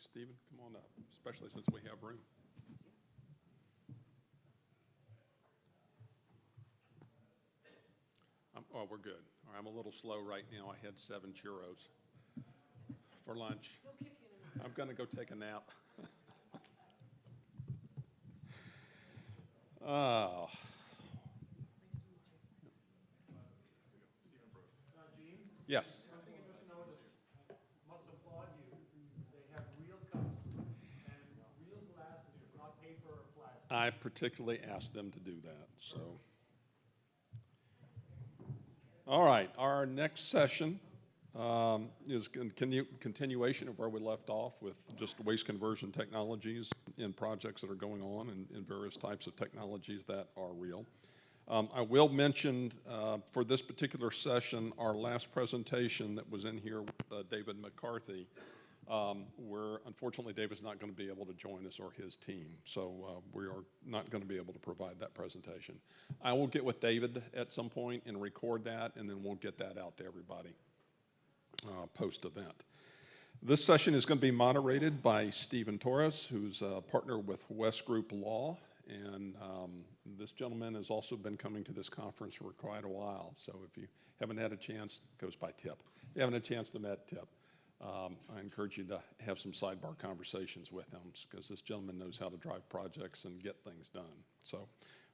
Stephen, come on up, especially since we have room. Oh, we're good. All right, I'm a little slow right now. I had 7 churros for lunch. I'm going to go take a nap. Oh. Gene? Yes. One thing you must know is, must applaud you. They have real cups and real glasses, not paper or plastic. I particularly asked them to do that, so. All right, our next session is continuation of where we left off with just waste conversion technologies in projects that are going on and various types of technologies that are real. I will mention for this particular session, our last presentation that was in here with David McCarthy, where unfortunately David's not going to be able to join us or his team, so we are not going to be able to provide that presentation. I will get with David at some point and record that, and then we'll get that out to everybody post-event. This session is going to be moderated by Stephen Torres, who's a partner with West Group Law, and this gentleman has also been coming to this conference for quite a while, so if you haven't had a chance, it goes by Tip. If you haven't had a chance to meet Tip, I encourage you to have some sidebar conversations with him because this gentleman knows how to drive projects and get things done. So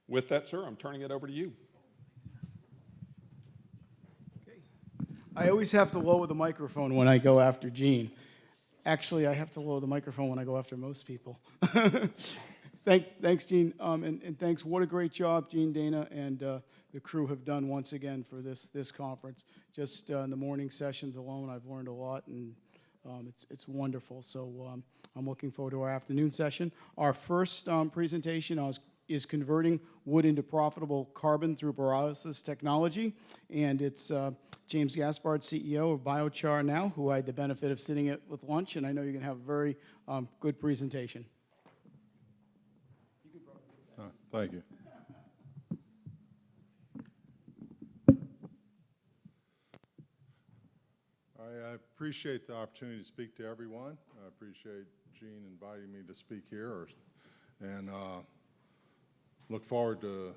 with that, sir, I'm turning it over to you. Okay. I always have to lower the microphone when I go after Gene. Actually, I have to lower the microphone when I go after most people. Thanks, Gene, and thanks. What a great job Gene, Dana, and the crew have done once again for this conference. Just in the morning sessions alone, I've learned a lot, and it's wonderful. So I'm looking forward to our afternoon session. Our first presentation is converting wood into profitable carbon through pyrolysis technology, and it's James Gaspard, CEO of Biochar Now, who I had the benefit of sitting at with lunch, and I know you're going to have a very good presentation. Thank you. I appreciate the opportunity to speak to everyone. I appreciate Gene inviting me to speak here, and look forward to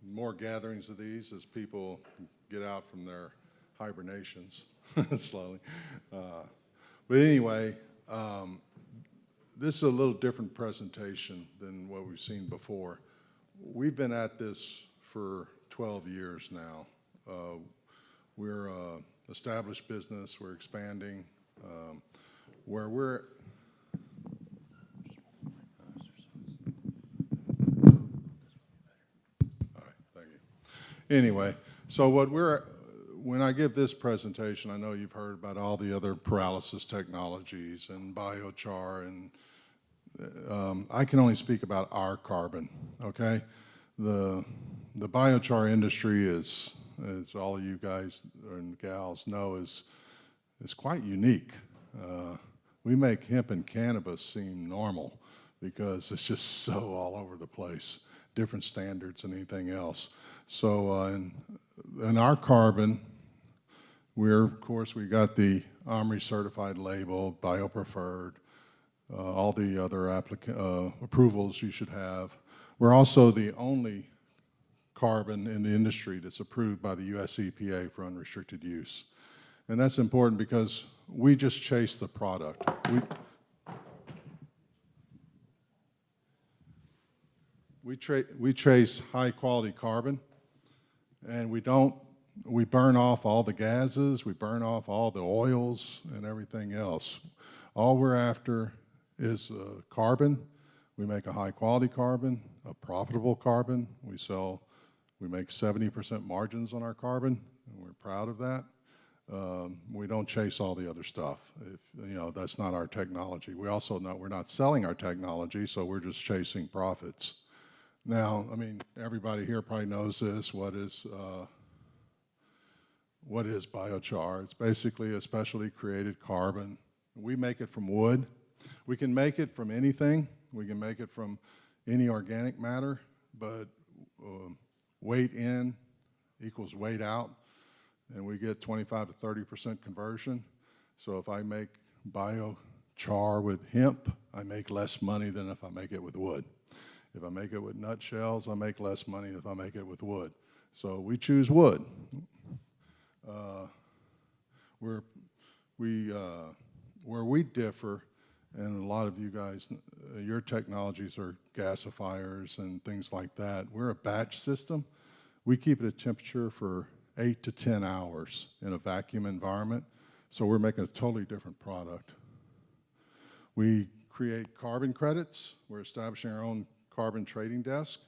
more gatherings of these as people get out from their hibernations slowly. But anyway, this is a little different presentation than what we've seen before. We've been at this for 12 years now. We're an established business. We're expanding. Where we're all right, thank you. Anyway, so when I give this presentation, I know you've heard about all the other pyrolysis technologies and biochar, and I can only speak about our carbon, okay? The biochar industry is, as all of you guys and gals know, is quite unique. We make hemp and cannabis seem normal because it's just so all over the place, different standards than anything else. So in our carbon, of course, we got the OMRI certified label, biopreferred, all the other approvals you should have. We're also the only carbon in the industry that's approved by the US EPA for unrestricted use. And that's important because we just chase the product. We chase high quality carbon, and we burn off all the gases, we burn off all the oils and everything else. All we're after is carbon. We make a high quality carbon, a profitable carbon. We make 70% margins on our carbon, and we're proud of that. We don't chase all the other stuff. That's not our technology. We're not selling our technology, so we're just chasing profits. Now, I mean, everybody here probably knows this. What is biochar? It's basically a specially created carbon. We make it from wood. We can make it from anything. We can make it from any organic matter, but weight in equals weight out, and we get 25 to 30% conversion. So if I make char with hemp, I make less money than if I make it with wood. If I make it with nutshells, I make less money than if I make it with wood. So we choose wood. Where we differ, and a lot of you guys, your technologies are gasifiers and things like that. We're a batch system. We keep it at temperature for 8 to 10 hours in a vacuum environment. So we're making a totally different product. We create carbon credits. We're establishing our own carbon trading desk.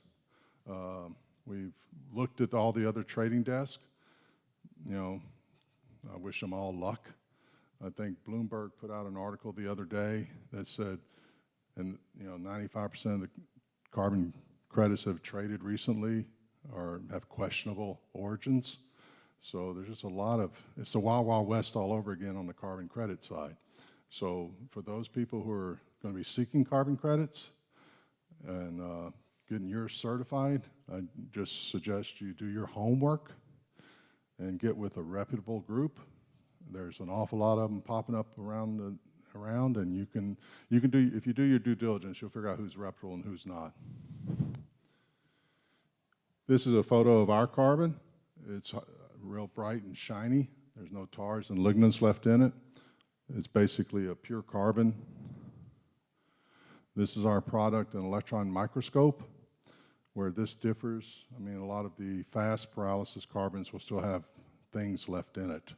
We've looked at all the other trading desks. You know, I wish them all luck. I think Bloomberg put out an article the other day that said, and 95% of the carbon credits that have traded recently have questionable origins. So there's just a lot of, it's the Wild Wild West all over again on the carbon credit side. So for those people who are going to be seeking carbon credits and getting yours certified, I just suggest you do your homework and get with a reputable group. There's an awful lot of them popping up around, and you can do, if you do your due diligence, you'll figure out who's reputable and who's not. This is a photo of our carbon. It's real bright and shiny. There's no tars and lignans left in it. It's basically a pure carbon. This is our product, an electron microscope. Where this differs, I mean, a lot of the fast pyrolysis carbons will still have things left in it.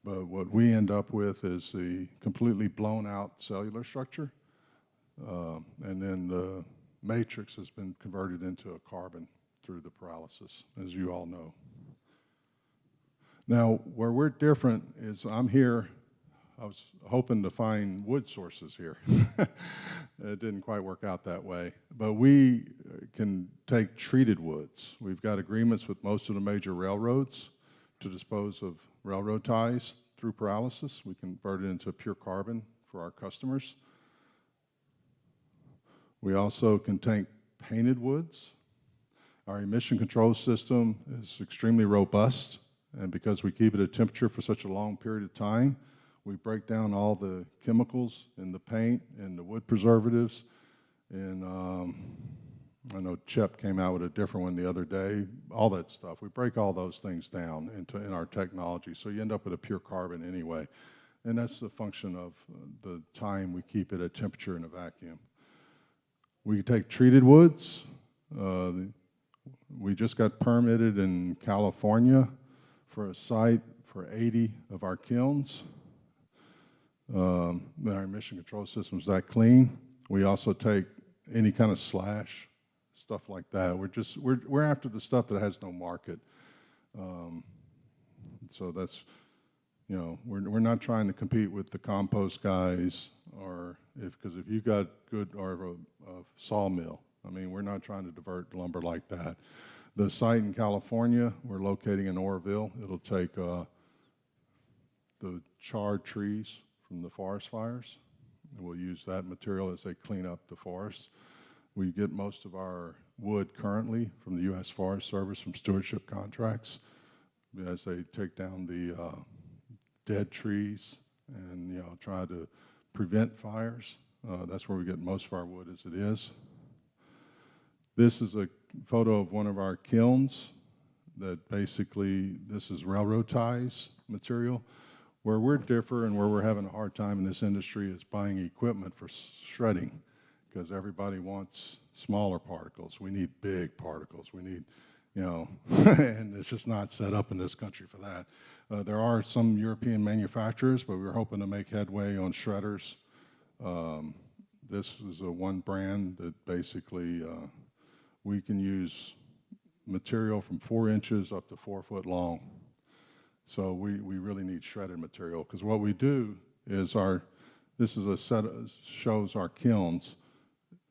But what we end up with is the completely blown out cellular structure. And then the matrix has been converted into a carbon through the pyrolysis, as you all know. Now, where we're different is I'm here, I was hoping to find wood sources here. It didn't quite work out that way. But we can take treated woods. We've got agreements with most of the major railroads to dispose of railroad ties through pyrolysis. We convert it into pure carbon for our customers. We also can take painted woods. Our emission control system is extremely robust, and because we keep it at temperature for such a long period of time, we break down all the chemicals in the paint and the wood preservatives. And I know Chet came out with a different one the other day, all that stuff. We break all those things down in our technology, so you end up with a pure carbon anyway. And that's the function of the time we keep it at temperature in a vacuum. We take treated woods. We just got permitted in California for a site for 80 of our kilns. Our emission control system is that clean. We also take any kind of slash, stuff like that. We're after the stuff that has no market. So that's, we're not trying to compete with the compost guys, or because if you got good, or a sawmill. I mean, we're not trying to divert lumber like that. The site in California, we're locating in Oroville. It'll take the charred trees from the forest fires. We'll use that material as they clean up the forest. We get most of our wood currently from the U.S. Forest Service from stewardship contracts as they take down the dead trees and try to prevent fires. That's where we get most of our wood as it is. This is a photo of one of our kilns that basically, this is railroad ties material. Where we're differ and where we're having a hard time in this industry is buying equipment for shredding, because everybody wants smaller particles. We need big particles. We need, and it's just not set up in this country for that. There are some European manufacturers, but we're hoping to make headway on shredders. This is one brand that basically we can use material from 4 inches up to 4 foot long. So we really need shredded material, because what we do is this is a set shows our kilns.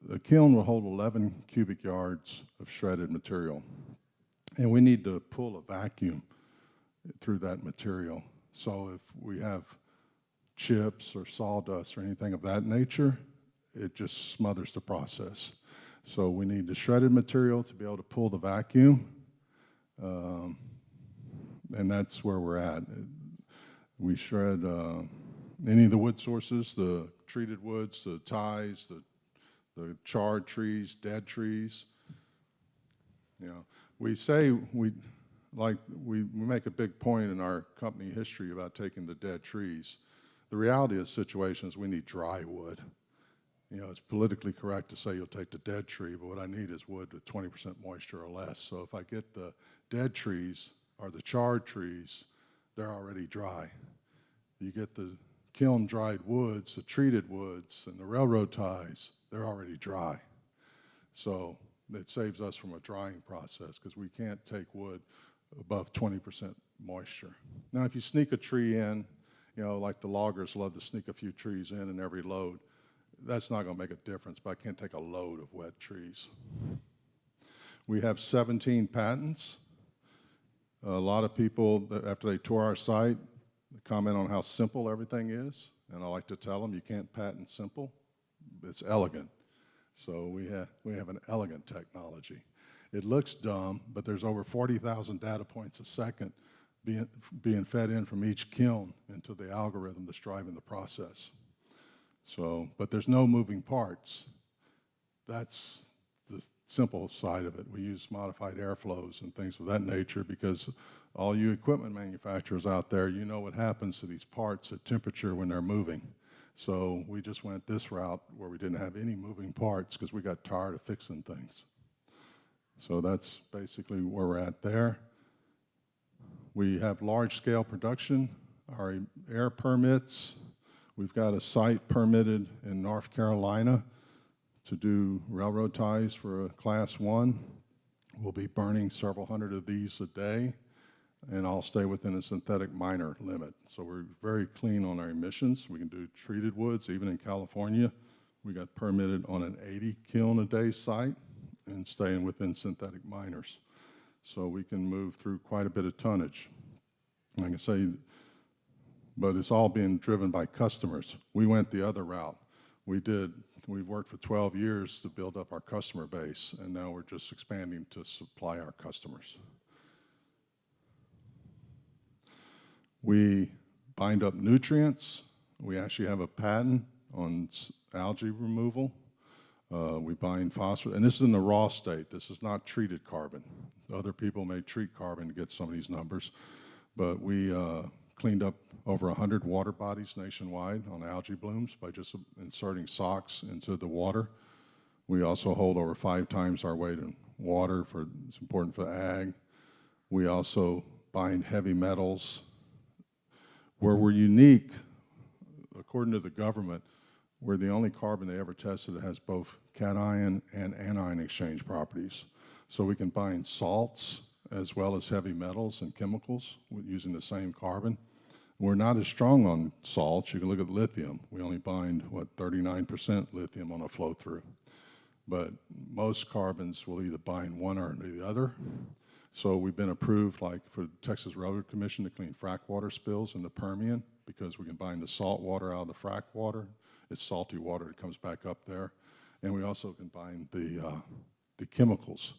The kiln will hold 11 cubic yards of shredded material, and we need to pull a vacuum through that material. So if we have chips or sawdust or anything of that nature, it just smothers the process. So we need the shredded material to be able to pull the vacuum. And that's where we're at. We shred any of the wood sources, the treated woods, the ties, the charred trees, dead trees. You know, we say we make a big point in our company history about taking the dead trees. The reality of the situation is we need dry wood. You know, it's politically correct to say you'll take the dead tree, but what I need is wood with 20% moisture or less. So if I get the dead trees or the charred trees, they're already dry. You get the kiln dried woods, the treated woods, and the railroad ties, they're already dry. So it saves us from a drying process because we can't take wood above 20% moisture. Now, if you sneak a tree in, you know, like the loggers love to sneak a few trees in every load, that's not going to make a difference, but I can't take a load of wet trees. We have 17 patents. A lot of people, after they tour our site, comment on how simple everything is, and I like to tell them you can't patent simple. It's elegant. So we have an elegant technology. It looks dumb, but there's over 40,000 data points a second being fed in from each kiln into the algorithm that's driving the process. So, but there's no moving parts. That's the simple side of it. We use modified airflows and things of that nature because all you equipment manufacturers out there, you know what happens to these parts at temperature when they're moving. So we just went this route where we didn't have any moving parts because we got tired of fixing things. So that's basically where we're at there. We have large-scale production, our air permits. We've got a site permitted in North Carolina to do railroad ties for a Class 1. We'll be burning several hundred of these a day, and I'll stay within a synthetic minor limit. So we're very clean on our emissions. We can do treated woods, even in California. We got permitted on an 80 kiln a day site and staying within synthetic minors. So we can move through quite a bit of tonnage. Like I say, but it's all being driven by customers. We went the other route. We've worked for 12 years to build up our customer base, and now we're just expanding to supply our customers. We bind up nutrients. We actually have a patent on algae removal. We bind phosphorus, and this is in the raw state. This is not treated carbon. Other people may treat carbon to get some of these numbers, but we cleaned up over 100 water bodies nationwide on algae blooms by just inserting socks into the water. We also hold over 5 times our weight in water. It's important for ag. We also bind heavy metals. Where we're unique, according to the government, we're the only carbon they ever tested that has both cation and anion exchange properties. So we can bind salts as well as heavy metals and chemicals using the same carbon. We're not as strong on salts. You can look at lithium. We only bind, 39% lithium on a flow-through. But most carbons will either bind one or the other. So we've been approved, like for the Texas Railroad Commission, to clean frack water spills in the Permian because we can bind the salt water out of the frack water. It's salty water that comes back up there. And we also can bind the chemicals.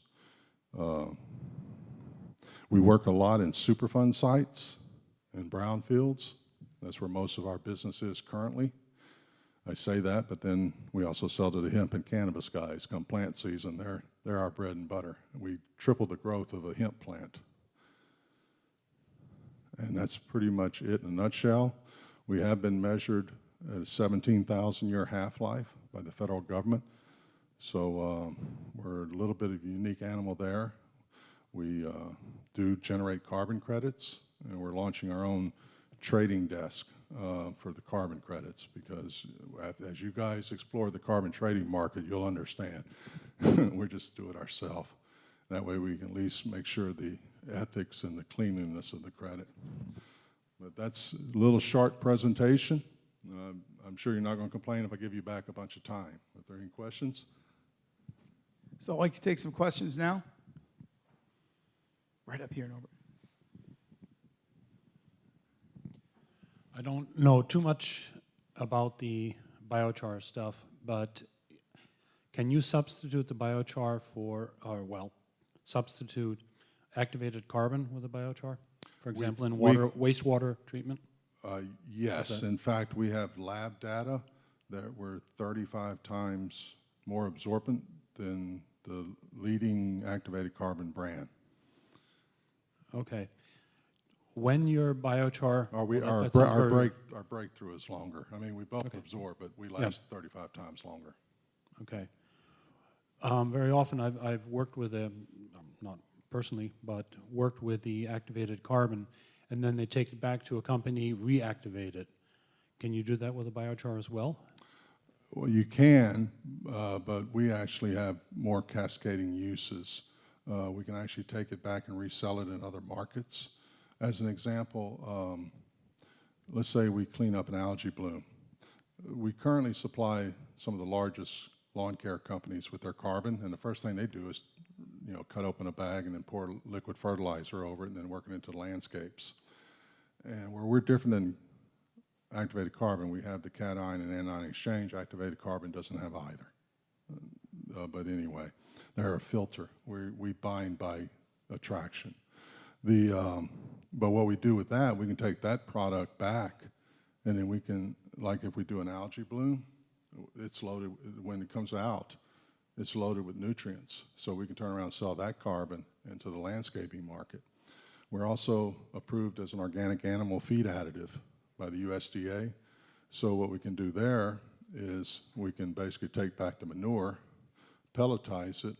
We work a lot in Superfund sites and brownfields. That's where most of our business is currently. I say that, but then we also sell to the hemp and cannabis guys. Come plant season, they're our bread and butter. We triple the growth of a hemp plant. And that's pretty much it in a nutshell. We have been measured at a 17,000-year half-life by the federal government. So we're a little bit of a unique animal there. We do generate carbon credits, and we're launching our own trading desk for the carbon credits because as you guys explore the carbon trading market, you'll understand. We just do it ourselves. That way we can at least make sure the ethics and the cleanliness of the credit. But that's a little short presentation. I'm sure you're not going to complain if I give you back a bunch of time. Are there any questions? So I'd like to take some questions now. Right up here, Norbert. I don't know too much about the biochar stuff, but can you substitute the biochar substitute activated carbon with a biochar? For example, in wastewater treatment? Yes, Okay. in fact, we have lab data that were 35 times more absorbent than the leading activated carbon brand. Okay. When your biochar, Our well, that sounds very- breakthrough is longer. I mean, we both Okay. absorb, but we last 35 times longer. Okay. Very often I've worked with not personally, but worked with the activated carbon, and then they take it back to a company, reactivate it. Can you do that with a biochar as well? Well, you can, but we actually have more cascading uses. We can actually take it back and resell it in other markets. As an example, let's say we clean up an algae bloom. We currently supply some of the largest lawn care companies with their carbon, and the first thing they do is, cut open a bag and then pour liquid fertilizer over it and then work it into the landscapes. And where we're different than activated carbon, we have the cation and anion exchange. Activated carbon doesn't have either. But anyway, they're a filter. We bind by attraction. But what we do with that, we can take that product back, and then we can, like if we do an algae bloom, it's loaded, when it comes out, it's loaded with nutrients. So we can turn around and sell that carbon into the landscaping market. We're also approved as an organic animal feed additive by the USDA. So what we can do there is we can basically take back the manure, pelletize it.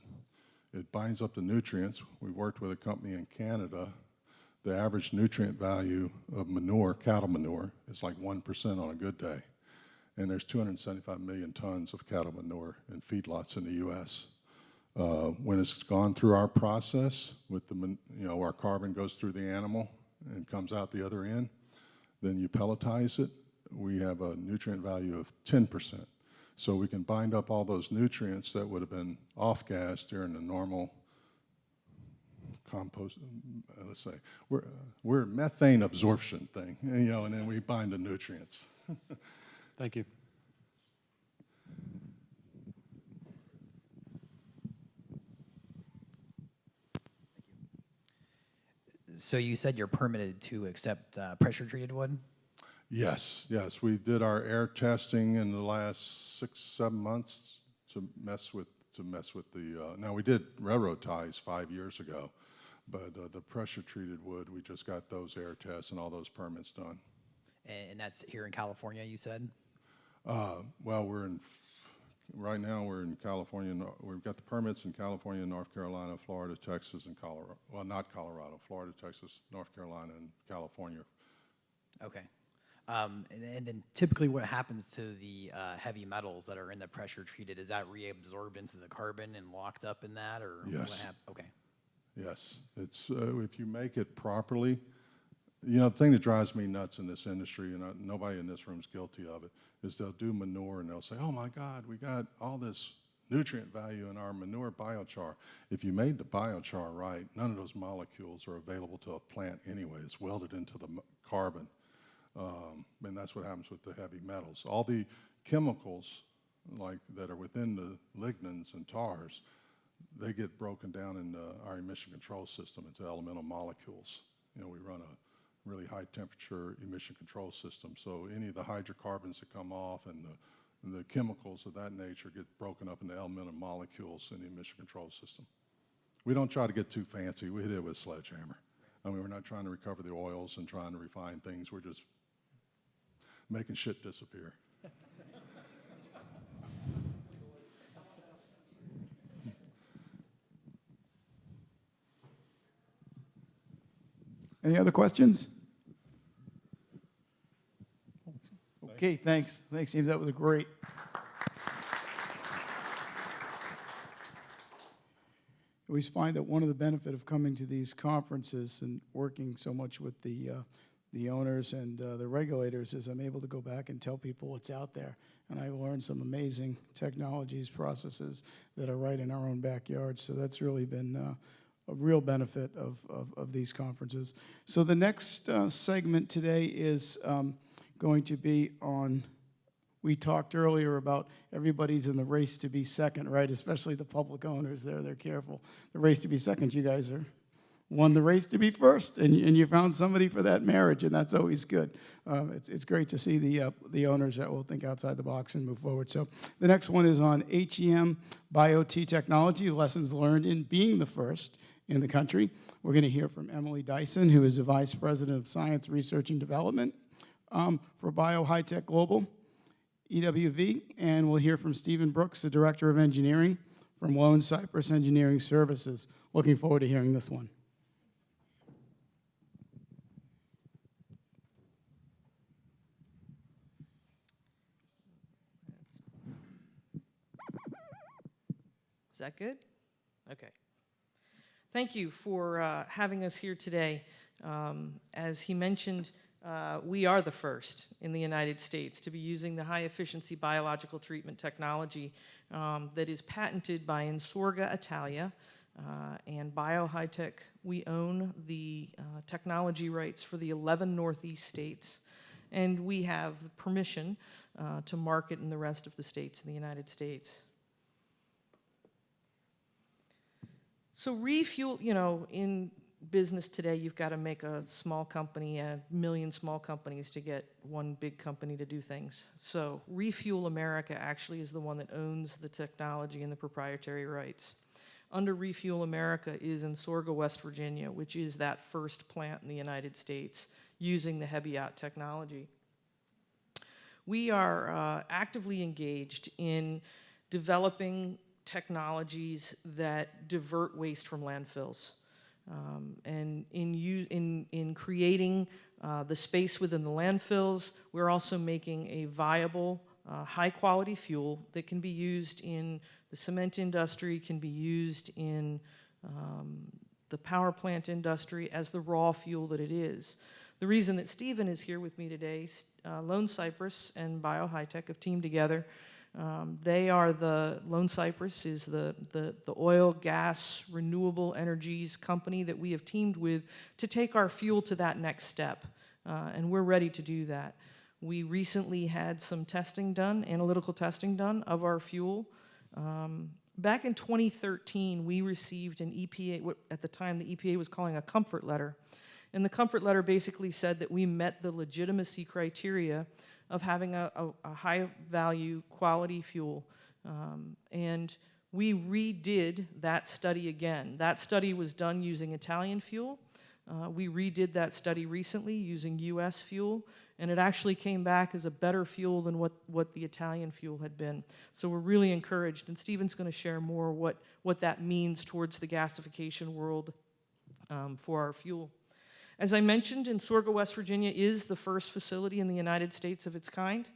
It binds up the nutrients. We worked with a company in Canada. The average nutrient value of manure, cattle manure, is like 1% on a good day. And there's 275 million tons of cattle manure in feedlots in the U.S. When it's gone through our process, with our carbon goes through the animal and comes out the other end, then you pelletize it, we have a nutrient value of 10%. So we can bind up all those nutrients that would have been off-gas during the normal compost, let's say. We're methane absorption thing, and then we bind the nutrients. Thank you. So you said you're permitted to accept pressure-treated wood? Yes, we did our air testing in the last 6-7 months to mess with the. Now we did railroad ties 5 years ago, but the pressure-treated wood, we just got those air tests and all those permits done. And that's here in California, you said? Well, right now we're in California. We've got the permits in California, North Carolina, Florida, Texas, and Colorado. Well, not Colorado, Florida, Texas, North Carolina, and California. Okay. And then typically what happens to the heavy metals that are in the pressure treated, is that reabsorbed into the carbon and locked up in that, or Yes. Okay. Yes, it's if you make it properly. The thing that drives me nuts in this industry, and nobody in this room is guilty of it, is they'll do manure and they'll say, "Oh my God, we got all this nutrient value in our manure biochar." If you made the biochar right, none of those molecules are available to a plant anyway. It's welded into the carbon. And that's what happens with the heavy metals. All the chemicals that are within the lignins and tars, they get broken down in our emission control system into elemental molecules. We run a really high temperature emission control system. So any of the hydrocarbons that come off and the chemicals of that nature get broken up into elemental molecules in the emission control system. We don't try to get too fancy. We hit it with a sledgehammer. I mean, we're not trying to recover the oils and trying to refine things. We're just making shit disappear. Any other questions? Okay, thanks. Thanks, James. That was great. I always find that one of the benefit of coming to these conferences and working so much with the owners and the regulators is I'm able to go back and tell people what's out there. And I learned some amazing technologies, processes that are right in our own backyard. So that's really been a real benefit of these conferences. So the next segment today is going to be on, we talked earlier about everybody's in the race to be second, right? Especially the public owners there, they're careful. The race to be second, you guys are won the race to be first, and you found somebody for that marriage, and that's always good. It's great to see the owners that will think outside the box and move forward. So the next one is on HEMBioT technology, lessons learned in being the first in the country. We're going to hear from Emily Dyson, who is the Vice President of Science, Research, and Development for BioHiTech Global, EWV, and we'll hear from Stephen Brooks, the Director of Engineering from Lone Cypress Engineering Services. Looking forward to hearing this one. Is that good? Okay. Thank you for having us here today. As he mentioned, we are the first in the United States to be using the high-efficiency biological treatment technology that is patented by Insorga Italia and BioHiTech. We own the technology rights for the 11 Northeast states, and we have permission to market in the rest of the states in the United States. So Refuel, in business today, you've got to make a small company, a million small companies to get one big company to do things. So Refuel America actually is the one that owns the technology and the proprietary rights. Under Refuel America is Insorga, West Virginia, which is that first plant in the United States using the HEBIOT technology. We are actively engaged in developing technologies that divert waste from landfills. And in creating the space within the landfills, we're also making a viable, high-quality fuel that can be used in the cement industry, can be used in the power plant industry as the raw fuel that it is. The reason that Stephen is here with me today, Lone Cypress and BioHiTech have teamed together. Lone Cypress is the oil, gas, renewable energies company that we have teamed with to take our fuel to that next step, and we're ready to do that. We recently had some testing done, analytical testing done of our fuel. Back in 2013, we received an EPA, what at the time the EPA was calling a comfort letter, and the comfort letter basically said that we met the legitimacy criteria of having a high-value, quality fuel. And we redid that study again. That study was done using Italian fuel. We redid that study recently using US fuel, and it actually came back as a better fuel than what the Italian fuel had been. So we're really encouraged, and Stephen's going to share more what that means towards the gasification world for our fuel. As I mentioned, Insorga, West Virginia is the first facility in the United States of its kind.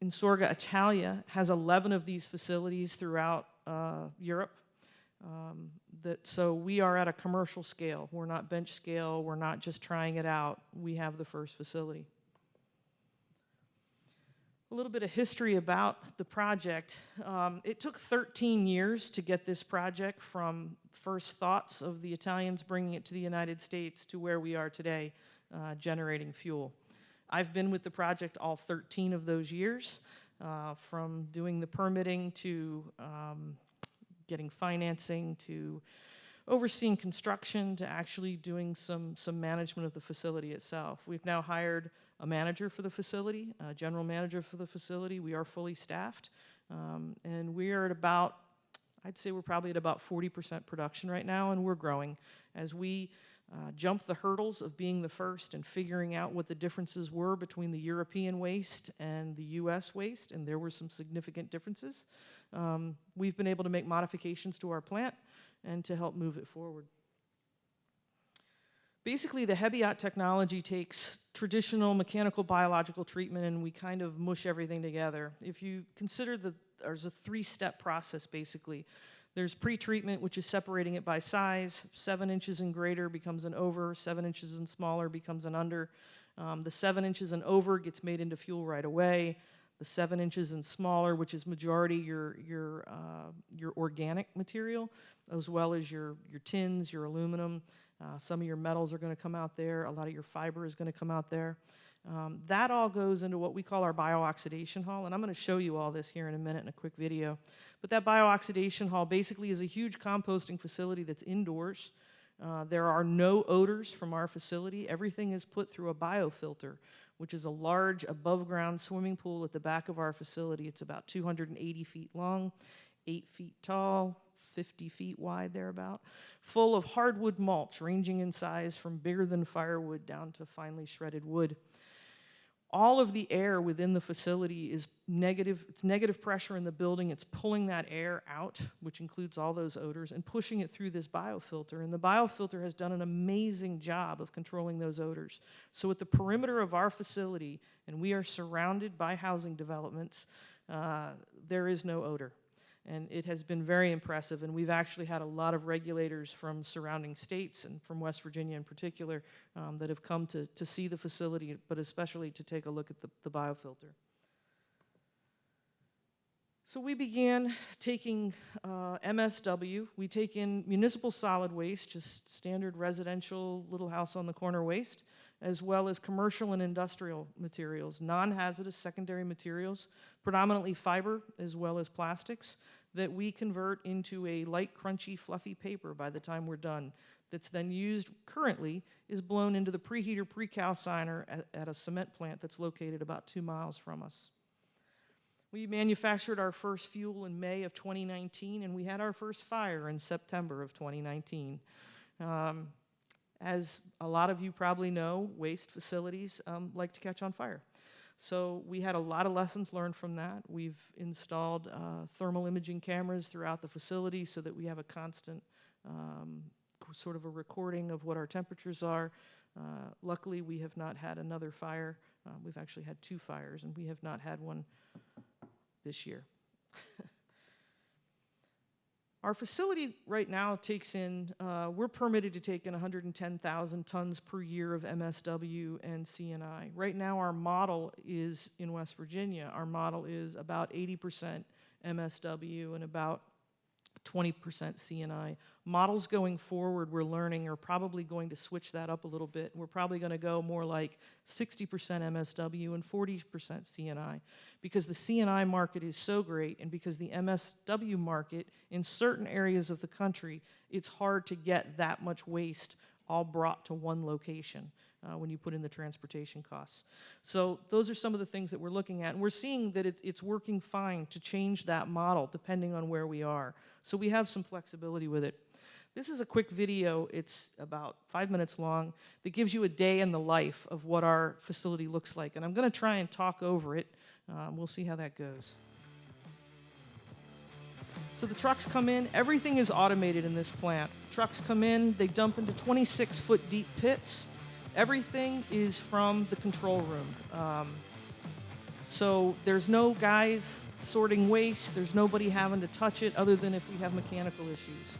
Insorga Italia has 11 of these facilities throughout Europe. So we are at a commercial scale. We're not bench scale. We're not just trying it out. We have the first facility. A little bit of history about the project. It took 13 years to get this project from first thoughts of the Italians bringing it to the United States to where we are today, generating fuel. I've been with the project all 13 of those years, from doing the permitting to getting financing to overseeing construction to actually doing some management of the facility itself. We've now hired a manager for the facility, a general manager for the facility. We are fully staffed, and we are at about, I'd say we're probably at about 40% production right now, and we're growing as we jump the hurdles of being the first and figuring out what the differences were between the European waste and the US waste, and there were some significant differences. We've been able to make modifications to our plant and to help move it forward. Basically, the HEBIOT technology takes traditional mechanical biological treatment and we kind of mush everything together. If you consider there's a three-step process, basically. There's pre-treatment, which is separating it by size. 7 inches and greater becomes an over, 7 inches and smaller becomes an under. The 7 inches and over gets made into fuel right away. The 7 inches and smaller, which is majority your organic material, as well as your tins, your aluminum. Some of your metals are going to come out there. A lot of your fiber is going to come out there. That all goes into what we call our biooxidation hall, and I'm going to show you all this here in a minute in a quick video. But that biooxidation hall basically is a huge composting facility that's indoors. There are no odors from our facility. Everything is put through a biofilter, which is a large above-ground swimming pool at the back of our facility. It's about 280 feet long, 8 feet tall, 50 feet wide thereabout, full of hardwood mulch ranging in size from bigger than firewood down to finely shredded wood. All of the air within the facility is negative. It's negative pressure in the building. It's pulling that air out, which includes all those odors, and pushing it through this biofilter. And the biofilter has done an amazing job of controlling those odors. So at the perimeter of our facility, and we are surrounded by housing developments, there is no odor. And it has been very impressive, and we've actually had a lot of regulators from surrounding states and from West Virginia in particular that have come to see the facility, but especially to take a look at the biofilter. So we began taking MSW. We take in municipal solid waste, just standard residential little house on the corner waste, as well as commercial and industrial materials, non-hazardous secondary materials, predominantly fiber as well as plastics, that we convert into a light, crunchy, fluffy paper by the time we're done. That's then used, currently, is blown into the preheater precalciner at a cement plant that's located about 2 miles from us. We manufactured our first fuel in May of 2019, and we had our first fire in September of 2019. As a lot of you probably know, waste facilities like to catch on fire. So we had a lot of lessons learned from that. We've installed thermal imaging cameras throughout the facility so that we have a constant sort of a recording of what our temperatures are. Luckily, we have not had another fire. We've actually had 2 fires, and we have not had one this year. Our facility right now takes in, we're permitted to take in 110,000 tons per year of MSW and CNI. Right now our model is, in West Virginia, our model is about 80% MSW and about 20% CNI. Models going forward, we're learning, are probably going to switch that up a little bit. We're probably going to go more like 60% MSW and 40% CNI, because the CNI market is so great, and because the MSW market in certain areas of the country, it's hard to get that much waste all brought to one location when you put in the transportation costs. So those are some of the things that we're looking at, and we're seeing that it's working fine to change that model depending on where we are. So we have some flexibility with it. This is a quick video. It's about 5 minutes long that gives you a day in the life of what our facility looks like, and I'm going to try and talk over it. We'll see how that goes. So the trucks come in. Everything is automated in this plant. Trucks come in. They dump into 26-foot deep pits. Everything is from the control room. So there's no guys sorting waste. There's nobody having to touch it other than if we have mechanical issues.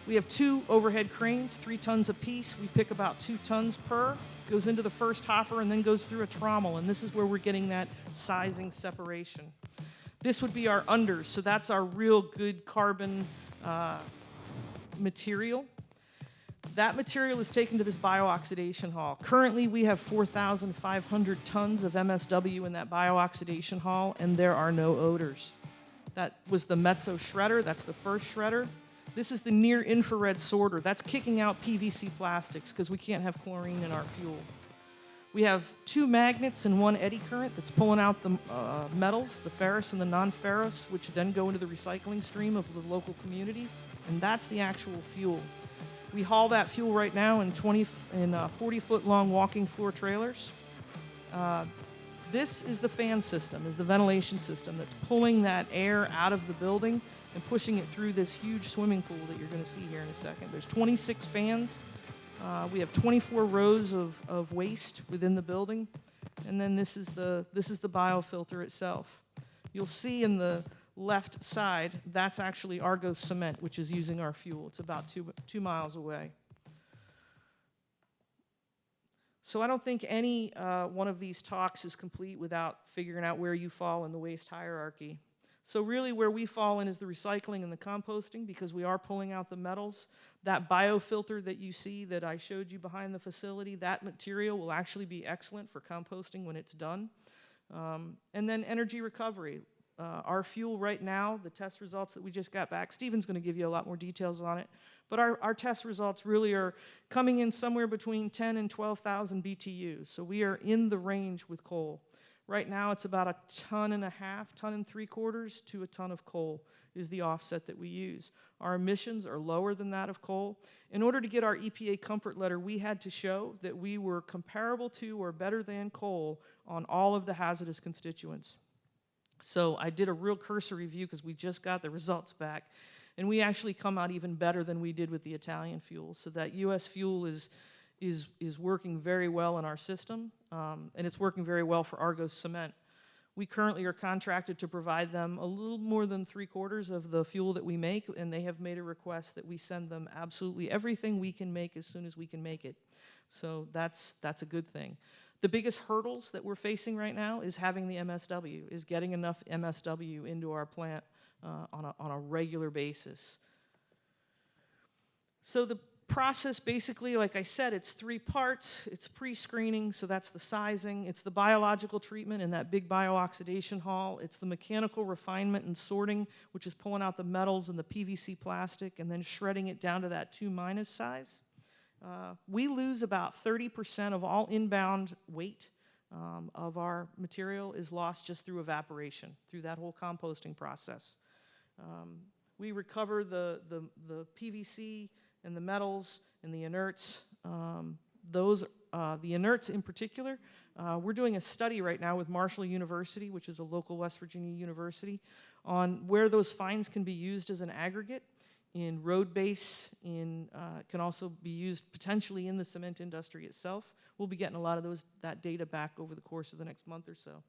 We have 2 overhead cranes, 3 tons apiece. We pick about 2 tons per. Goes into the first hopper and then goes through a trommel, and this is where we're getting that sizing separation. This would be our unders, so that's our real good carbon material. That material is taken to this biooxidation hall. Currently, we have 4,500 tons of MSW in that biooxidation hall, and there are no odors. That was the mezzo shredder. That's the first shredder. This is the near-infrared sorter. That's kicking out PVC plastics because we can't have chlorine in our fuel. We have 2 magnets and 1 eddy current that's pulling out the metals, the ferrous and the non-ferrous, which then go into the recycling stream of the local community, and that's the actual fuel. We haul that fuel right now in 40-foot long walking floor trailers. This is the fan system, is the ventilation system that's pulling that air out of the building and pushing it through this huge swimming pool that you're going to see here in a second. There's 26 fans. We have 24 rows of waste within the building, and then this is the biofilter itself. You'll see in the left side, that's actually Argos cement, which is using our fuel. It's about 2 miles away. So I don't think any one of these talks is complete without figuring out where you fall in the waste hierarchy. So really where we fall in is the recycling and the composting, because we are pulling out the metals. That biofilter that you see that I showed you behind the facility, that material will actually be excellent for composting when it's done. And then energy recovery. Our fuel right now, the test results that we just got back, Stephen's going to give you a lot more details on it, but our test results really are coming in somewhere between 10 and 12,000 BTUs. So we are in the range with coal. Right now it's about 1.5 tons to a ton of coal is the offset that we use. Our emissions are lower than that of coal. In order to get our EPA comfort letter, we had to show that we were comparable to or better than coal on all of the hazardous constituents. So I did a real cursory review because we just got the results back, and we actually come out even better than we did with the Italian fuel. So that U.S. fuel is working very well in our system, and it's working very well for Argos Cement. We currently are contracted to provide them a little more than 3/4 of the fuel that we make, and they have made a request that we send them absolutely everything we can make as soon as we can make it. So that's a good thing. The biggest hurdles that we're facing right now is having the MSW, is getting enough MSW into our plant on a regular basis. So the process basically, like I said, it's 3 parts. It's pre-screening, so that's the sizing. It's the biological treatment in that big biooxidation hall. It's the mechanical refinement and sorting, which is pulling out the metals and the PVC plastic and then shredding it down to that 2- size. We lose about 30% of all inbound weight of our material is lost just through evaporation, through that whole composting process. We recover the PVC and the metals and the inerts. The inerts in particular, we're doing a study right now with Marshall University, which is a local West Virginia university, on where those fines can be used as an aggregate in road base, can also be used potentially in the cement industry itself. We'll be getting a lot of that data back over the course of the next month or so.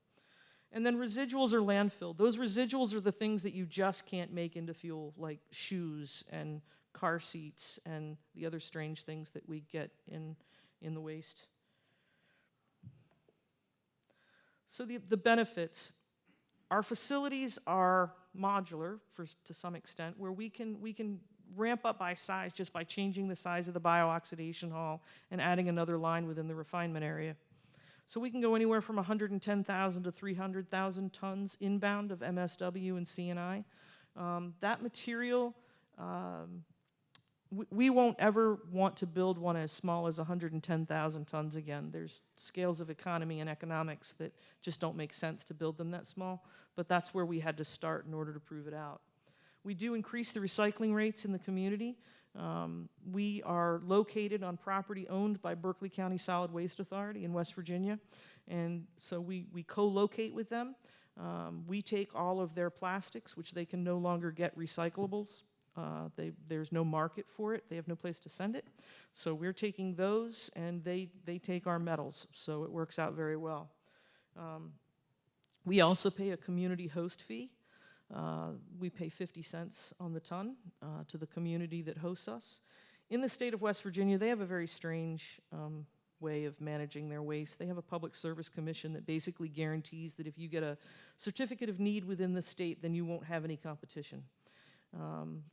And then residuals are landfilled. Those residuals are the things that you just can't make into fuel, like shoes and car seats and the other strange things that we get in the waste. So the benefits. Our facilities are modular to some extent, where we can ramp up by size just by changing the size of the biooxidation hall and adding another line within the refinement area. So we can go anywhere from 110,000 to 300,000 tons inbound of MSW and CNI. That material, we won't ever want to build one as small as 110,000 tons again. There's scales of economy and economics that just don't make sense to build them that small, but that's where we had to start in order to prove it out. We do increase the recycling rates in the community. We are located on property owned by Berkeley County Solid Waste Authority in West Virginia, and so we co-locate with them. We take all of their plastics, which they can no longer get recyclables. There's no market for it. They have no place to send it. So we're taking those, and they take our metals. So it works out very well. We also pay a community host fee. We pay 50 cents on the ton to the community that hosts us. In the state of West Virginia, they have a very strange way of managing their waste. They have a public service commission that basically guarantees that if you get a certificate of need within the state, then you won't have any competition.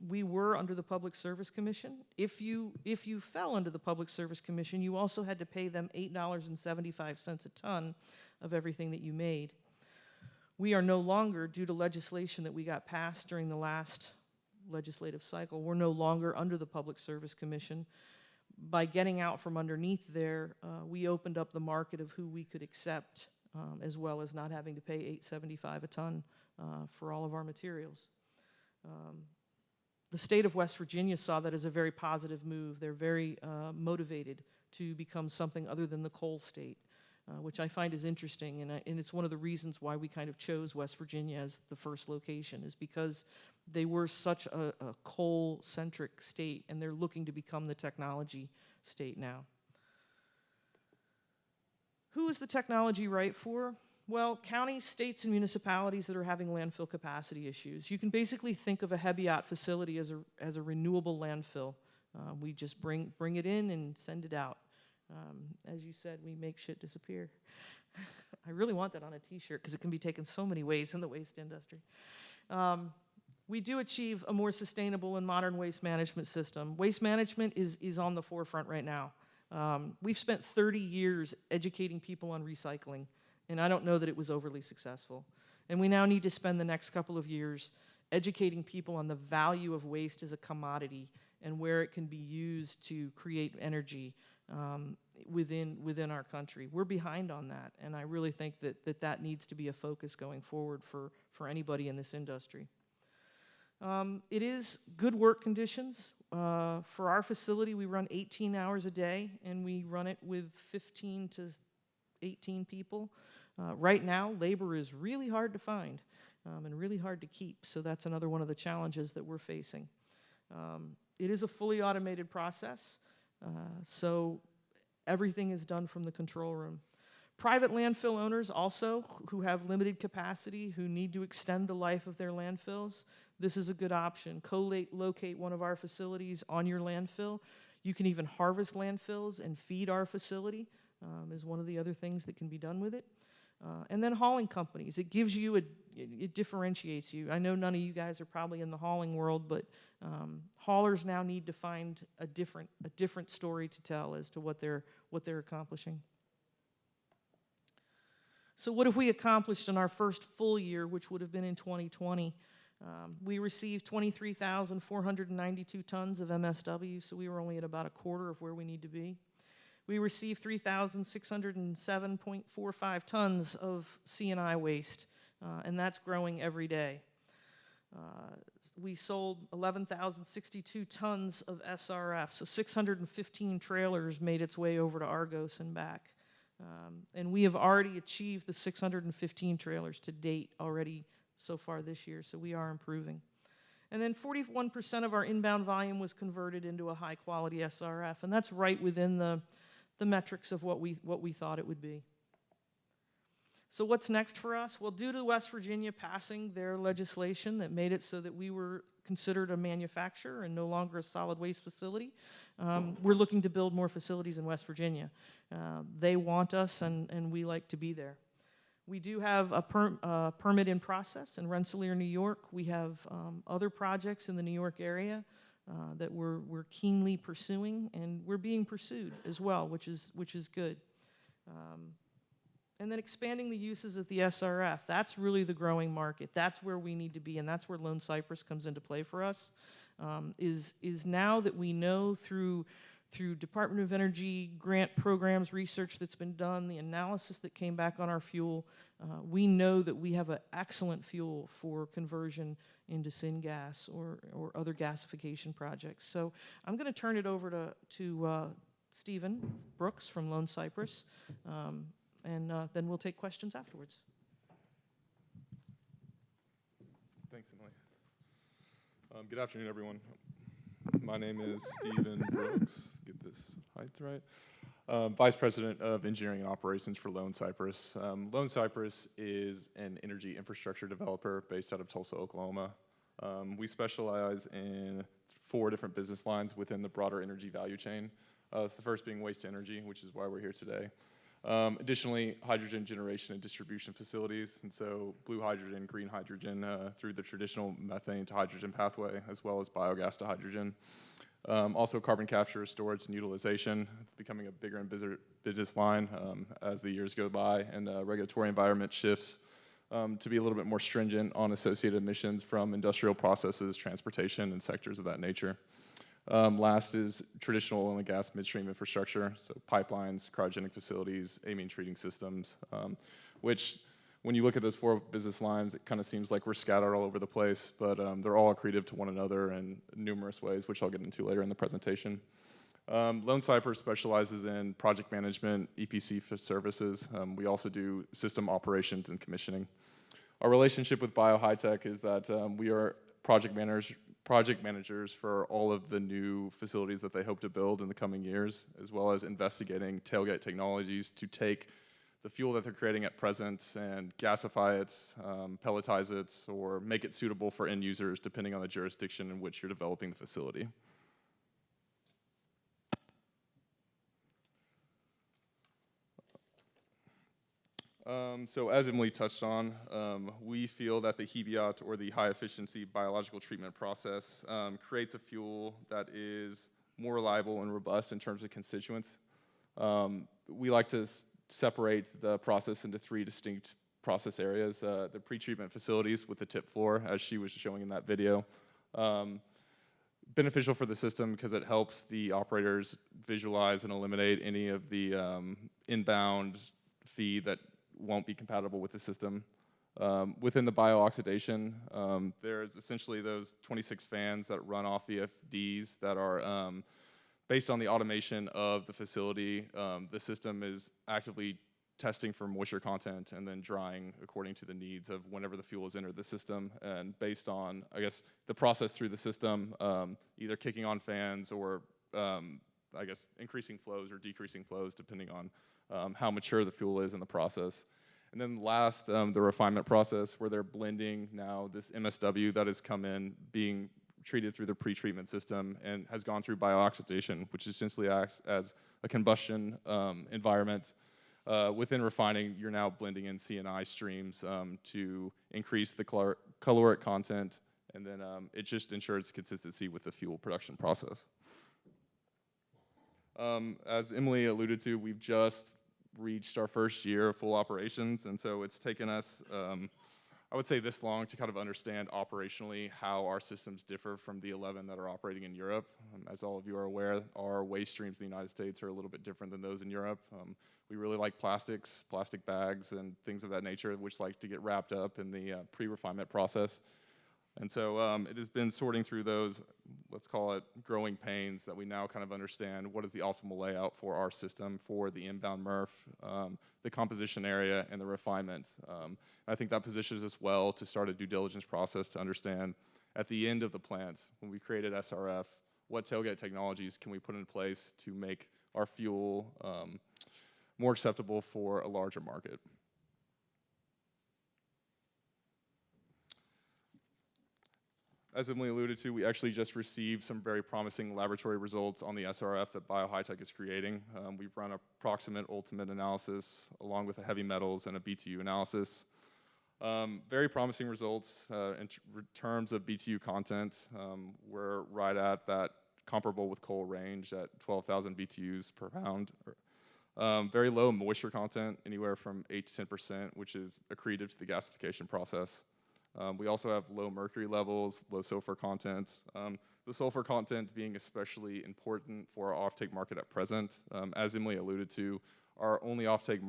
We were under the Public Service Commission. If you fell under the Public Service Commission, you also had to pay them $8.75 a ton of everything that you made. We are no longer, due to legislation that we got passed during the last legislative cycle, we're no longer under the Public Service Commission. By getting out from underneath there, we opened up the market of who we could accept, as well as not having to pay $8.75 a ton for all of our materials. The state of West Virginia saw that as a very positive move. They're very motivated to become something other than the coal state, which I find is interesting, and it's one of the reasons why we kind of chose West Virginia as the first location, is because they were such a coal-centric state, and they're looking to become the technology state now. Who is the technology right for? Well, counties, states, and municipalities that are having landfill capacity issues. You can basically think of a HEBIOT facility as a renewable landfill. We just bring it in and send it out. As you said, we make shit disappear. I really want that on a t-shirt because it can be taken so many ways in the waste industry. We do achieve a more sustainable and modern waste management system. Waste management is on the forefront right now. We've spent 30 years educating people on recycling, and I don't know that it was overly successful. And we now need to spend the next couple of years educating people on the value of waste as a commodity and where it can be used to create energy within our country. We're behind on that, and I really think that needs to be a focus going forward for anybody in this industry. It is good work conditions. For our facility, we run 18 hours a day, and we run it with 15 to 18 people. Right now, labor is really hard to find and really hard to keep, so that's another one of the challenges that we're facing. It is a fully automated process, so everything is done from the control room. Private landfill owners also, who have limited capacity, who need to extend the life of their landfills, this is a good option. Co-locate one of our facilities on your landfill. You can even harvest landfills and feed our facility, is one of the other things that can be done with it. And then hauling companies. It gives you, it differentiates you. I know none of you guys are probably in the hauling world, but haulers now need to find a different story to tell as to what they're accomplishing. So what have we accomplished in our first full year, which would have been in 2020? We received 23,492 tons of MSW, so we were only at about a quarter of where we need to be. We received 3,607.45 tons of C&I waste, and that's growing every day. We sold 11,062 tons of SRF, so 615 trailers made its way over to Argos and back. And we have already achieved the 615 trailers to date already so far this year, so we are improving. And then 41% of our inbound volume was converted into a high-quality SRF, and that's right within the metrics of what we thought it would be. So what's next for us? Well, due to West Virginia passing their legislation that made it so that we were considered a manufacturer and no longer a solid waste facility, we're looking to build more facilities in West Virginia. They want us, and we like to be there. We do have a permit in process in Rensselaer, New York. We have other projects in the New York area that we're keenly pursuing, and we're being pursued as well, which is good. And then expanding the uses of the SRF, that's really the growing market. That's where we need to be, and that's where Lone Cypress comes into play for us, is now that we know through Department of Energy grant programs, research that's been done, the analysis that came back on our fuel, we know that we have an excellent fuel for conversion into syngas or other gasification projects. So I'm going to turn it over to Stephen Brooks from Lone Cypress, and then we'll take questions afterwards. Thanks, Emily. Good afternoon, everyone. My name is Stephen Brooks. Get this height right. Vice President of Engineering and Operations for Lone Cypress. Lone Cypress is an energy infrastructure developer based out of Tulsa, Oklahoma. We specialize in 4 different business lines within the broader energy value chain. The first being waste to energy, which is why we're here today. Additionally, hydrogen generation and distribution facilities, and so blue hydrogen, green hydrogen through the traditional methane to hydrogen pathway, as well as biogas to hydrogen. Also carbon capture, storage, and utilization. It's becoming a bigger and busier business line as the years go by and regulatory environment shifts to be a little bit more stringent on associated emissions from industrial processes, transportation, and sectors of that nature. Last is traditional oil and gas midstream infrastructure, so pipelines, cryogenic facilities, amine treating systems, which when you look at those 4 business lines, it kind of seems like we're scattered all over the place, but they're all accretive to one another in numerous ways, which I'll get into later in the presentation. Lone Cypress specializes in project management, EPC services. We also do system operations and commissioning. Our relationship with BioHiTech is that we are project managers for all of the new facilities that they hope to build in the coming years, as well as investigating tailgate technologies to take the fuel that they're creating at present and gasify it, pelletize it, or make it suitable for end users depending on the jurisdiction in which you're developing the facility. So as Emily touched on, we feel that the HEBIOT, or the high efficiency biological treatment process, creates a fuel that is more reliable and robust in terms of constituents. We like to separate the process into 3 distinct process areas: the pretreatment facilities with the tip floor, as she was showing in that video. Beneficial for the system because it helps the operators visualize and eliminate any of the inbound feed that won't be compatible with the system. Within the biooxidation, there's essentially those 26 fans that run off VFDs that are based on the automation of the facility. The system is actively testing for moisture content and then drying according to the needs of whenever the fuel has entered the system, and based on, I guess, the process through the system, either kicking on fans or, I guess, increasing flows or decreasing flows depending on how mature the fuel is in the process. And then last, the refinement process, where they're blending now this MSW that has come in, being treated through the pretreatment system and has gone through biooxidation, which essentially acts as a combustion environment. Within refining, you're now blending in CNI streams to increase the caloric content, and then it just ensures consistency with the fuel production process. As Emily alluded to, we've just reached our first year of full operations, and so it's taken us, I would say, this long to kind of understand operationally how our systems differ from the 11 that are operating in Europe. As all of you are aware, our waste streams in the United States are a little bit different than those in Europe. We really like plastics, plastic bags, and things of that nature, which like to get wrapped up in the pre-refinement process. And so it has been sorting through those, let's call it growing pains, that we now kind of understand what is the optimal layout for our system for the inbound MRF, the composition area, and the refinement. I think that positions us well to start a due diligence process to understand at the end of the plant, when we created SRF, what tailgate technologies can we put in place to make our fuel more acceptable for a larger market. As Emily alluded to, we actually just received some very promising laboratory results on the SRF that BioHiTech is creating. We've run a proximate ultimate analysis along with a heavy metals and a BTU analysis. Very promising results in terms of BTU content. We're right at that comparable with coal range at 12,000 BTUs per pound. Very low moisture content, anywhere from 8 to 10%, which is accretive to the gasification process. We also have low mercury levels, low sulfur content. The sulfur content being especially important for our offtake market at present. As Emily alluded to, our only offtake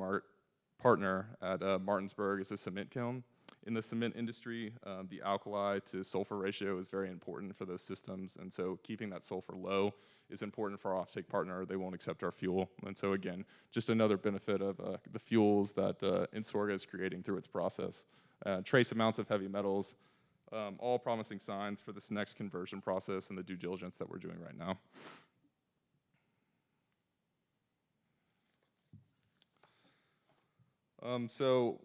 partner at Martinsburg is a cement kiln. In the cement industry, the alkali to sulfur ratio is very important for those systems, and so keeping that sulfur low is important for our offtake partner. They won't accept our fuel. And so again, just another benefit of the fuels that Insorga is creating through its process. Trace amounts of heavy metals, all promising signs for this next conversion process and the due diligence that we're doing right now. So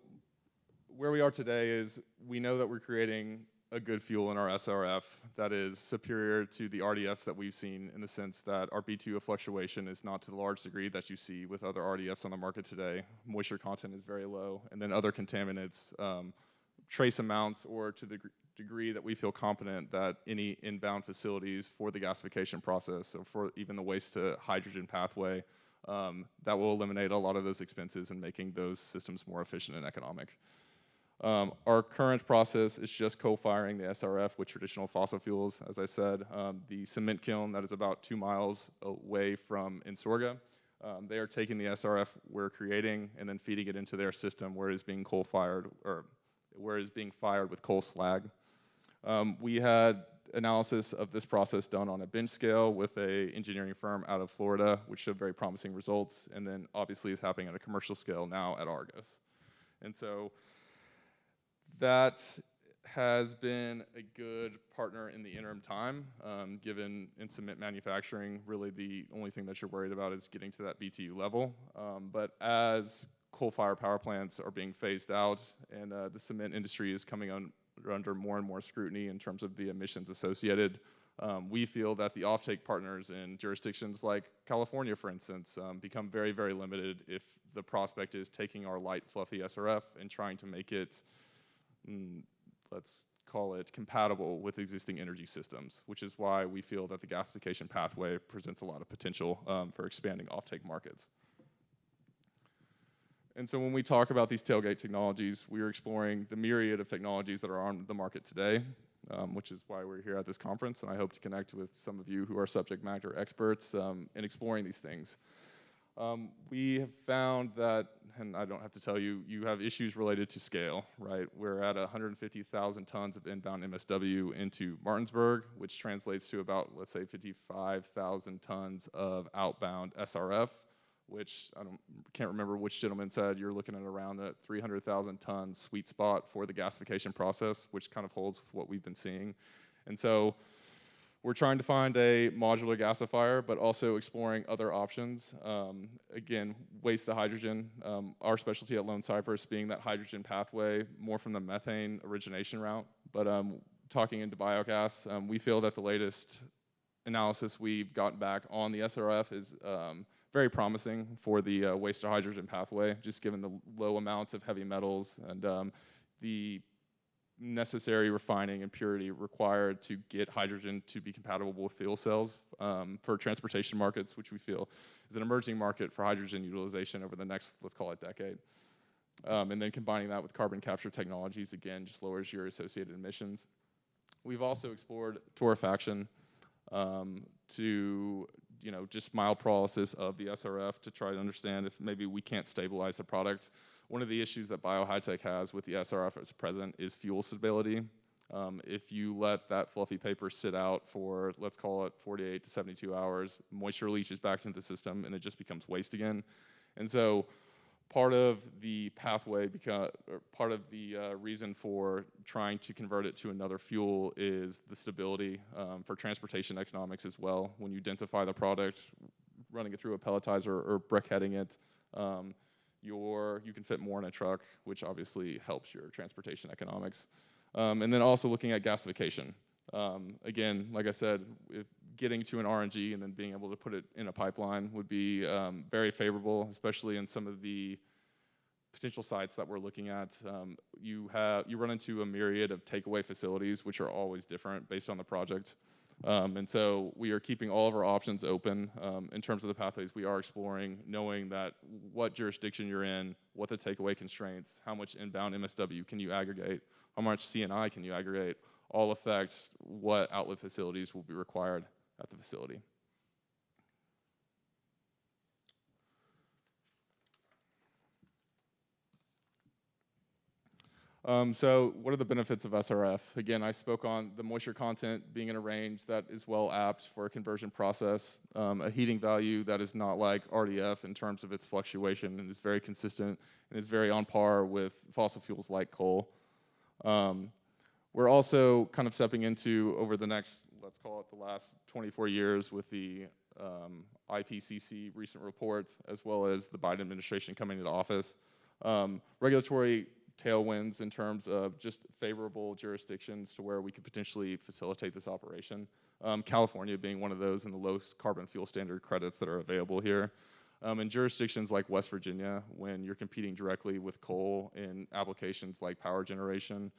where we are today is we know that we're creating a good fuel in our SRF that is superior to the RDFs that we've seen, in the sense that our BTU fluctuation is not to the large degree that you see with other RDFs on the market today. Moisture content is very low, and then other contaminants, trace amounts, or to the degree that we feel confident that any inbound facilities for the gasification process, or for even the waste to hydrogen pathway, that will eliminate a lot of those expenses and making those systems more efficient and economic. Our current process is just co-firing the SRF with traditional fossil fuels. As I said, the cement kiln that is about 2 miles away from Insorga, they are taking the SRF we're creating and then feeding it into their system where it is being coal-fired, or where it is being fired with coal slag. We had analysis of this process done on a bench scale with an engineering firm out of Florida, which showed very promising results, and then obviously is happening at a commercial scale now at Argos. And so that has been a good partner in the interim time, given in cement manufacturing, really the only thing that you're worried about is getting to that BTU level. But as coal-fired power plants are being phased out and the cement industry is coming under more and more scrutiny in terms of the emissions associated, we feel that the offtake partners in jurisdictions like California, for instance, become very, very limited if the prospect is taking our light, fluffy SRF and trying to make it, let's call it, compatible with existing energy systems, which is why we feel that the gasification pathway presents a lot of potential for expanding offtake markets. And so when we talk about these tailgate technologies, we are exploring the myriad of technologies that are on the market today, which is why we're here at this conference, and I hope to connect with some of you who are subject matter experts in exploring these things. We have found that, and I don't have to tell you, you have issues related to scale, right? We're at 150,000 tons of inbound MSW into Martinsburg, which translates to about, let's say, 55,000 tons of outbound SRF, which can't remember which gentleman said you're looking at around the 300,000 ton sweet spot for the gasification process, which kind of holds with what we've been seeing. And so we're trying to find a modular gasifier, but also exploring other options. Again, waste to hydrogen, our specialty at Lone Cypress being that hydrogen pathway, more from the methane origination route. But talking into biogas, we feel that the latest analysis we've gotten back on the SRF is very promising for the waste to hydrogen pathway, just given the low amounts of heavy metals and the necessary refining and purity required to get hydrogen to be compatible with fuel cells for transportation markets, which we feel is an emerging market for hydrogen utilization over the next, let's call it, decade. And then combining that with carbon capture technologies, again, just lowers your associated emissions. We've also explored torrefaction to just mild pyrolysis of the SRF to try to understand if maybe we can't stabilize the product. One of the issues that BioHiTech has with the SRF as present is fuel stability. If you let that fluffy paper sit out for, let's call it, 48 to 72 hours, moisture leaches back into the system and it just becomes waste again. And so part of the pathway, part of the reason for trying to convert it to another fuel is the stability for transportation economics as well. When you densify the product, running it through a pelletizer or briquetting it, you can fit more in a truck, which obviously helps your transportation economics. And then also looking at gasification. Again, like I said, getting to an RNG and then being able to put it in a pipeline would be very favorable, especially in some of the potential sites that we're looking at. You run into a myriad of takeaway facilities, which are always different based on the project. And so we are keeping all of our options open in terms of the pathways we are exploring, knowing that what jurisdiction you're in, what the takeaway constraints, how much inbound MSW can you aggregate, how much CNI can you aggregate, all affects what outlet facilities will be required at the facility. So what are the benefits of SRF? Again, I spoke on the moisture content being in a range that is well apt for a conversion process, a heating value that is not like RDF in terms of its fluctuation and is very consistent and is very on par with fossil fuels like coal. We're also kind of stepping into, over the next, let's call it the last 24 years with the IPCC recent report, as well as the Biden administration coming into office, regulatory tailwinds in terms of just favorable jurisdictions to where we could potentially facilitate this operation. California being one of those in the low carbon fuel standard credits that are available here. In jurisdictions like West Virginia, when you're competing directly with coal in applications like power generation,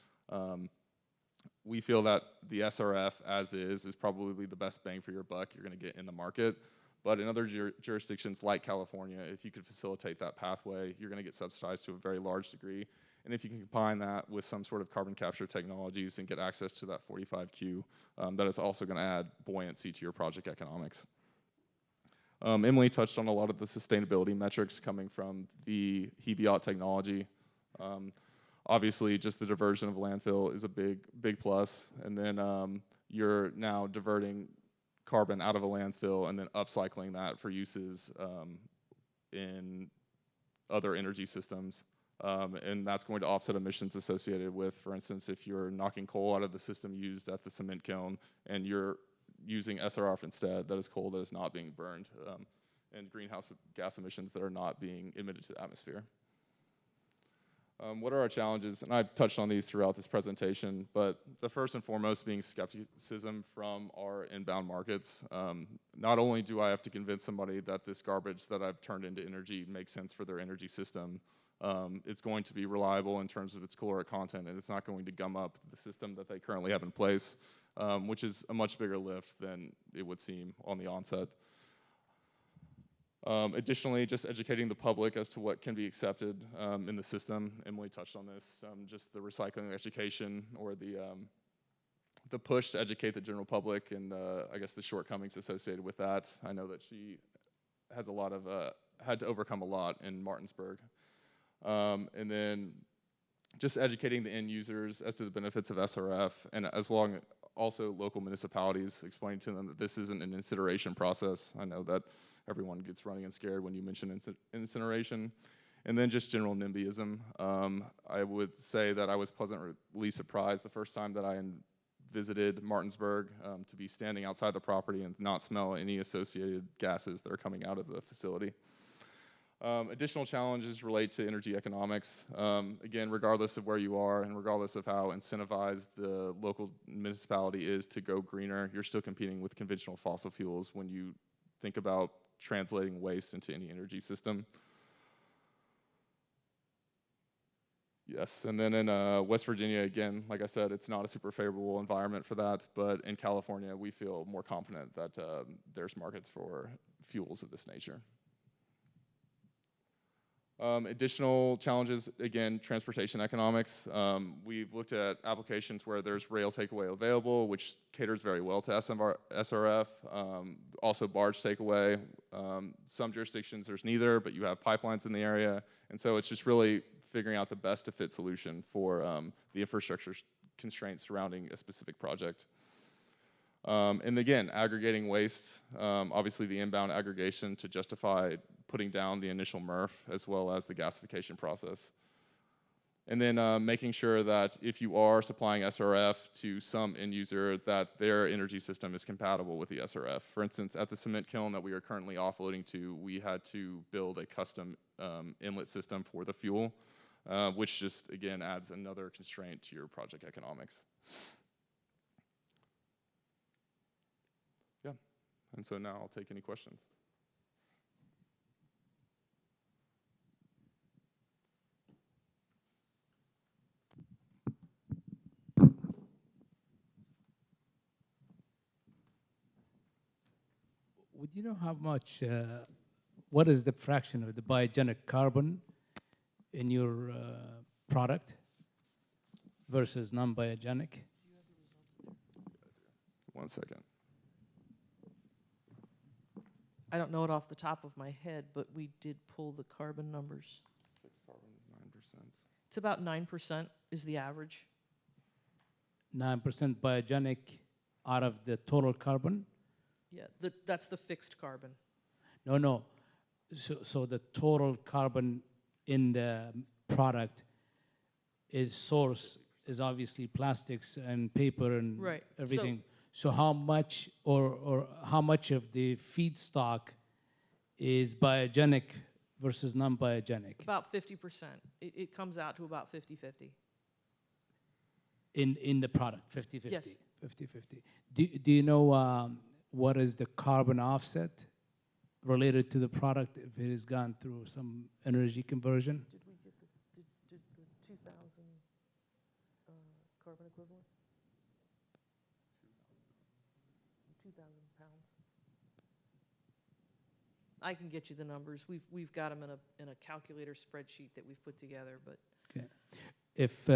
we feel that the SRF as is probably the best bang for your buck you're going to get in the market. But in other jurisdictions like California, if you could facilitate that pathway, you're going to get subsidized to a very large degree. And if you can combine that with some sort of carbon capture technologies and get access to that 45Q, that is also going to add buoyancy to your project economics. Emily touched on a lot of the sustainability metrics coming from the HEBIOT technology. Obviously, just the diversion of landfill is a big plus. And then you're now diverting carbon out of a landfill and then upcycling that for uses in other energy systems. And that's going to offset emissions associated with, for instance, if you're knocking coal out of the system used at the cement kiln and you're using SRF instead, that is coal that is not being burned, and greenhouse gas emissions that are not being emitted to the atmosphere. What are our challenges? And I've touched on these throughout this presentation, but the first and foremost being skepticism from our inbound markets. Not only do I have to convince somebody that this garbage that I've turned into energy makes sense for their energy system, it's going to be reliable in terms of its caloric content, and it's not going to gum up the system that they currently have in place, which is a much bigger lift than it would seem on the onset. Additionally, just educating the public as to what can be accepted in the system. Emily touched on this, just the recycling education or the push to educate the general public and I guess the shortcomings associated with that. I know that she has a lot of, had to overcome a lot in Martinsburg. And then just educating the end users as to the benefits of SRF, and as well also local municipalities, explaining to them that this isn't an incineration process. I know that everyone gets running and scared when you mention incineration. And then just general NIMBYism. I would say that I was pleasantly surprised the first time that I visited Martinsburg to be standing outside the property and not smell any associated gases that are coming out of the facility. Additional challenges relate to energy economics. Again, regardless of where you are and regardless of how incentivized the local municipality is to go greener, you're still competing with conventional fossil fuels when you think about translating waste into any energy system. Yes, and then in West Virginia, again, like I said, it's not a super favorable environment for that, but in California, we feel more confident that there's markets for fuels of this nature. Additional challenges, again, transportation economics. We've looked at applications where there's rail takeaway available, which caters very well to SRF. Also barge takeaway. Some jurisdictions there's neither, but you have pipelines in the area. And so it's just really figuring out the best to fit solution for the infrastructure constraints surrounding a specific project. And again, aggregating waste, obviously the inbound aggregation to justify putting down the initial MRF as well as the gasification process. And then making sure that if you are supplying SRF to some end user, that their energy system is compatible with the SRF. For instance, at the cement kiln that we are currently offloading to, we had to build a custom inlet system for the fuel, which just, again, adds another constraint to your project economics. Yeah, and so now I'll take any questions. Would you know how much, what is the fraction of the biogenic carbon in your product versus non-biogenic? 1 second. I don't know it off the top of my head, but we did pull the carbon numbers. Fixed carbon is 9%. It's about 9% is the average. 9% biogenic out of the total carbon? Yeah, that's the fixed carbon. No. So the total carbon in the product is source is obviously plastics and paper and Right. everything. So how much or how much of the feedstock is biogenic versus non-biogenic About 50%. It comes out to about 50-50. in the product? 50-50. Yes. 50-50. Do you know what is the carbon offset related to the product if it has gone through some energy conversion? Did we get the 2,000 carbon equivalent? 2,000 pounds. I can get you the numbers. We've got them in a calculator spreadsheet that we've put together, but. Okay. If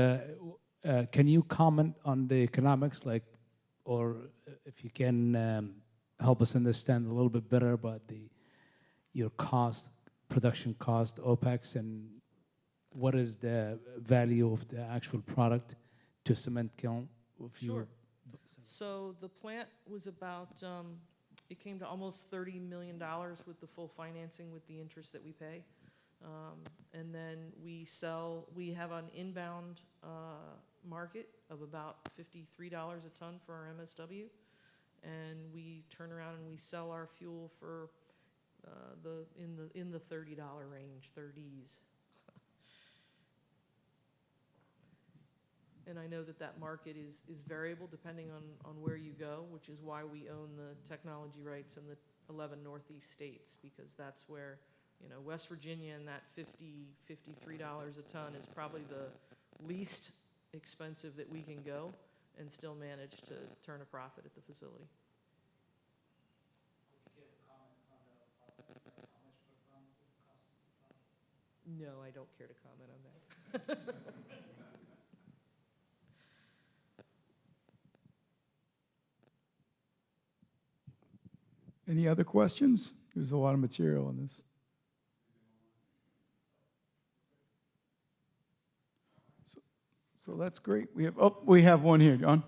can you comment on the economics, like, or if you can help us understand a little bit better about your cost, production cost, OPEX, and what is the value of the actual product to cement kiln? Sure. So the plant was about, it came to almost $30 million with the full financing with the interest that we pay. And then we have an inbound market of about $53 a ton for our MSW. And we turn around and we sell our fuel for in the $30 range, 30s. And I know that that market is variable depending on where you go, which is why we own the technology rights in the 11 Northeast states, because that's where, you know, West Virginia and that $53 a ton is probably the least expensive that we can go and still manage to turn a profit at the facility. No, I don't care to comment on that. Any other questions? There's a lot of material on this. So that's great. We have one here, John.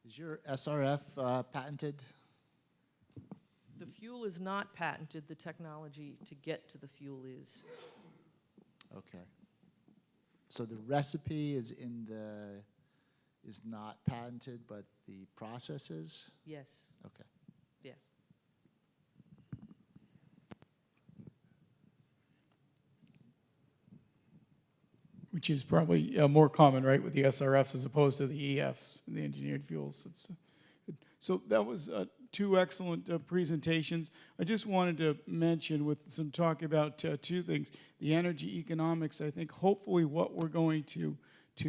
Is your SRF patented? The fuel is not patented. The technology to get to the fuel is. Okay. So the recipe is not patented, but the process is? Yes. Okay. Yes. Which is probably more common, right, with the SRFs as opposed to the EFs, the engineered fuels. So that was two excellent presentations. I just wanted to mention, with some talk about two things, the energy economics. I think hopefully what we're going to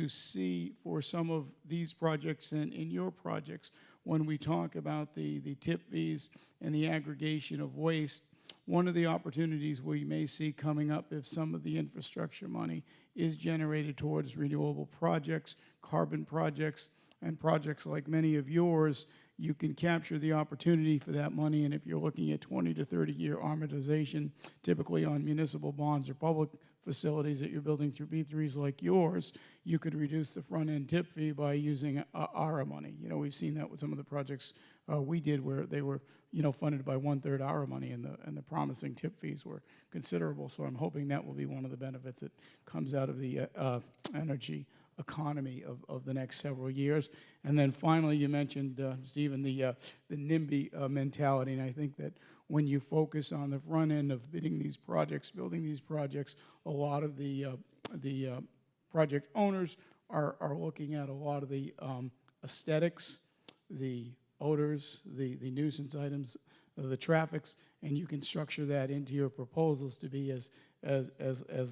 see for some of these projects and in your projects, when we talk about the tip fees and the aggregation of waste, one of the opportunities we may see coming up, if some of the infrastructure money is generated towards renewable projects, carbon projects, and projects like many of yours, you can capture the opportunity for that money. And if you're looking at 20 to 30-year amortization, typically on municipal bonds or public facilities that you're building through B3s like yours, you could reduce the front-end tip fee by using ARA money. You know, we've seen that with some of the projects we did where they were, you know, funded by 1/3 ARA money, and the promising tip fees were considerable. So I'm hoping that will be one of the benefits that comes out of the energy economy of the next several years. And then finally, you mentioned, Stephen, the NIMBY mentality, and I think that when you focus on the front end of bidding these projects, building these projects, a lot of the project owners are looking at a lot of the aesthetics, the odors, the nuisance items, the traffics, and you can structure that into your proposals to be as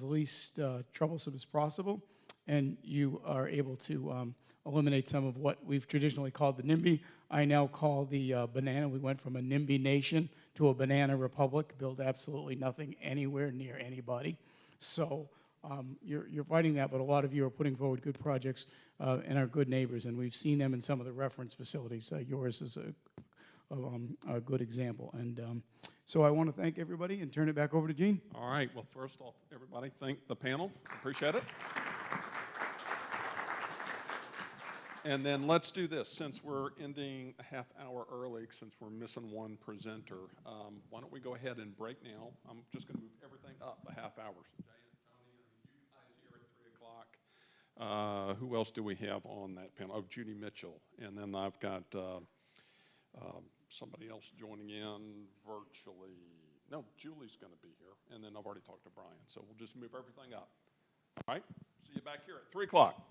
least troublesome as possible. And you are able to eliminate some of what we've traditionally called the NIMBY. I now call the banana. We went from a NIMBY nation to a banana republic, build absolutely nothing anywhere near anybody. So you're fighting that, but a lot of you are putting forward good projects and are good neighbors, and we've seen them in some of the reference facilities. Yours is a good example. And so I want to thank everybody and turn it back over to Gene. All right, well, first off, everybody, thank the panel. Appreciate it. And then let's do this. Since we're ending a half hour early, since we're missing one presenter, why don't we go ahead and break now? I'm just going to move everything up a half hour. Jay and Tony, are you guys here at 3 o'clock? Who else do we have on that panel? Oh, Judy Mitchell. And then I've got somebody else joining in virtually. No, Julie's going to be here. And then I've already talked to Brian. So we'll just move everything up. All right? See you back here at 3 o'clock.